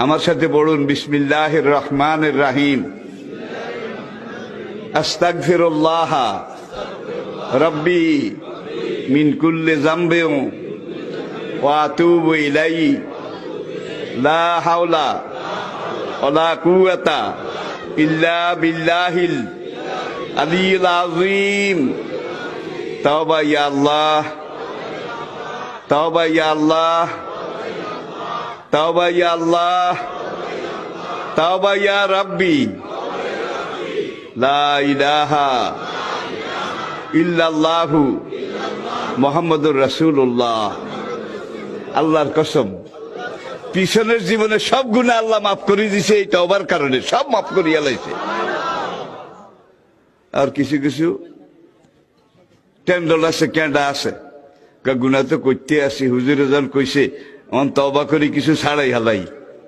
আমার সাথে পড়ুন, বিসমিল্লাহির রহমানির রহিম। আস্তাগফিরুল্লাহ রব্বি মিন কুল্লি যামবিন ওয়া আতুবু ইলাইহি লা হাওলা ওয়ালা কুওয়াতা ইল্লা বিল্লাহিল আলিয়্যিল আযীম। তাওবা ইয়া আল্লাহ, তাওবা ইয়া আল্লাহ, তাওবা ইয়া আল্লাহ, তাওবা ইয়া রাব্বি, লা ইলাহা ইল্লাল্লাহু মুহাম্মাদুর রাসূলুল্লাহ। আল্লাহর কসম, পিছনের জীবনে সব গুনাহ আল্লাহ মাফ করে দিয়েছে এই তওবার কারণে, সব মাফ করিয়া লাইছে। আর কিছু কিছু টেন্ডল আছে, কেন্ডা আছে, গুনাহ তো করতে আসি, হুজুরে যখন কইছে তওবা করি কিছু ছাড়াই হালাই।